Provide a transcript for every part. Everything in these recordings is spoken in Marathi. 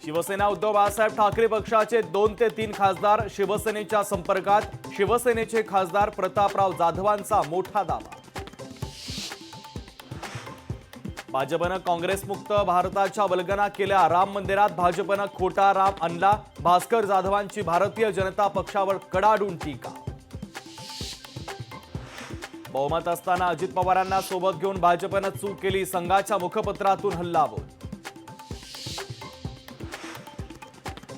शिवसेना उद्धव बाळासाहेब ठाकरे पक्षाचे 2 ते 3 खासदार शिवसेनेच्या संपर्कात। शिवसेनेचे खासदार प्रतापराव जाधवांचा मोठा दावा। भाजपनं काँग्रेसमुक्त भारताच्या वल्गना केल्या। राम मंदिरात भाजपनं खोटा राम आणला। भास्कर जाधवांची भारतीय जनता पक्षावर कडाडून टीका। बहुमत असताना अजित पवारांना सोबत घेऊन भाजपनं चूक केली। संघाच्या मुखपत्रातून हल्लाबोल।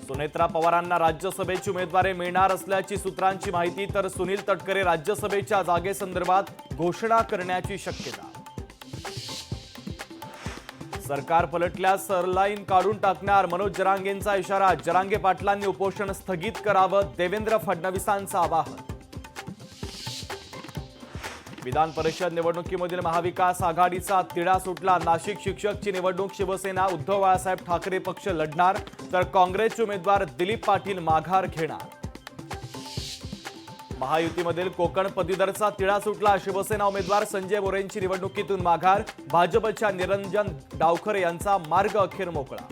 सुनेत्रा पवारांना राज्यसभेची उमेदवारी मिळणार असल्याची सूत्रांची माहिती। तर सुनील तटकरे राज्यसभेच्या जागेसंदर्भात घोषणा करण्याची शक्यता। सरकार पलटल्यास सरलाईन काढून टाकणार, मनोज जरांगेंचा इशारा। जरांगे पाटलांनी उपोषण स्थगित करावं, देवेंद्र फडणवीसांचं आवाहन। विधान परिषद निवडणुकीमधील महाविकास आघाडीचा तिढा सुटला। नाशिक शिक्षकची निवडणूक शिवसेना उद्धव बाळासाहेब ठाकरे पक्ष लढणार, तर काँग्रेसचे उमेदवार दिलीप पाटील माघार घेणार। महायुतीमधील कोकण पदवीधरचा तिढा सुटला। शिवसेना उमेदवार संजय मोरेंची निवडणुकीतून माघार। भाजपच्या निरंजन डावखरे यांचा मार्ग अखेर मोकळा।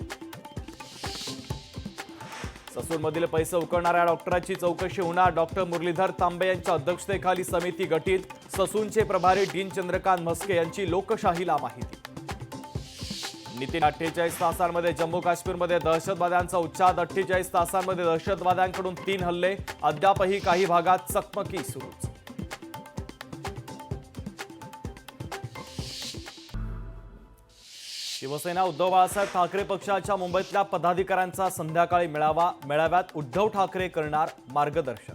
ससूनमधील पैसे उकळणाऱ्या डॉक्टरांची चौकशी होणार। डॉक्टर मुरलीधर तांबे यांच्या अध्यक्षतेखाली समिती गठीत। ससूनचे प्रभारी डीन चंद्रकांत म्हस्के यांची लोकशाहीला माहिती। नितीन 48 तासांमध्ये जम्मू काश्मीरमध्ये दहशतवाद्यांचा उच्चाद। 48 तासांमध्ये दहशतवाद्यांकडून 3 हल्ले। अद्यापही काही भागात चकमकी सुरूच। शिवसेना उद्धव बाळासाहेब ठाकरे पक्षाच्या मुंबईतल्या पदाधिकाऱ्यांचा संध्याकाळी मेळाव्यात उद्धव ठाकरे करणार मार्गदर्शन।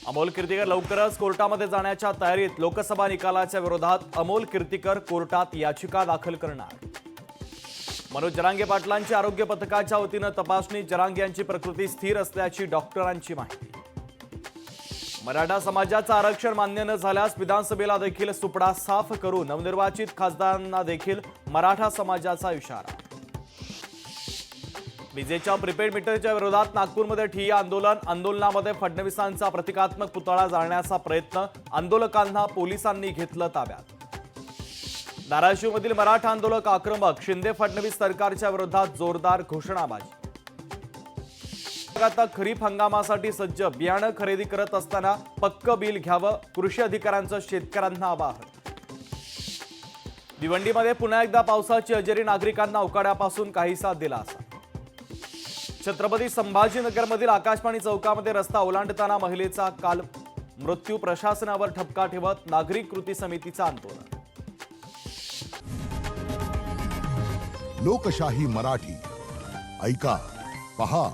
अमोल कीर्तिकर लवकरच कोर्टामध्ये जाण्याच्या तयारीत। लोकसभा निकालाच्या विरोधात अमोल कीर्तिकर कोर्टात याचिका दाखल करणार। मनोज जरांगे पाटलांची आरोग्य पथकाच्या वतीनं तपासणी। जरांगे यांची प्रकृती स्थिर असल्याची डॉक्टरांची माहिती। मराठा समाजाचं आरक्षण मान्य न झाल्यास विधानसभेला देखील सुपडा साफ करू, नवनिर्वाचित खासदारांना देखील मराठा समाजाचा इशारा। विजेच्या प्रीपेड मीटरच्या विरोधात नागपूरमध्ये ठिय्या आंदोलन। आंदोलनामध्ये फडणवीसांचा प्रतिकात्मक पुतळा जाळण्याचा प्रयत्न। आंदोलकांना पोलिसांनी घेतलं ताब्यात। धाराशिवमधील मराठा आंदोलक आक्रमक। शिंदे फडणवीस सरकारच्या विरोधात जोरदार घोषणाबाजी। आता खरीप हंगामासाठी सज्ज। बियाणं खरेदी करत असताना पक्क बिल घ्यावं, कृषी अधिकाऱ्यांचं शेतकऱ्यांना आवाहन। भिवंडीमध्ये पुन्हा एकदा पावसाची हजेरी। नागरिकांना उकाड्यापासून काहीसा दिलासा। छत्रपती संभाजीनगरमधील आकाशवाणी चौकामध्ये रस्ता ओलांडताना महिलेचा काल मृत्यू। प्रशासनावर ठपका ठेवत नागरिक कृती समितीचं आंदोलन। लोकशाही मराठी ऐका, पहा,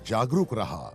जागरूक रहा।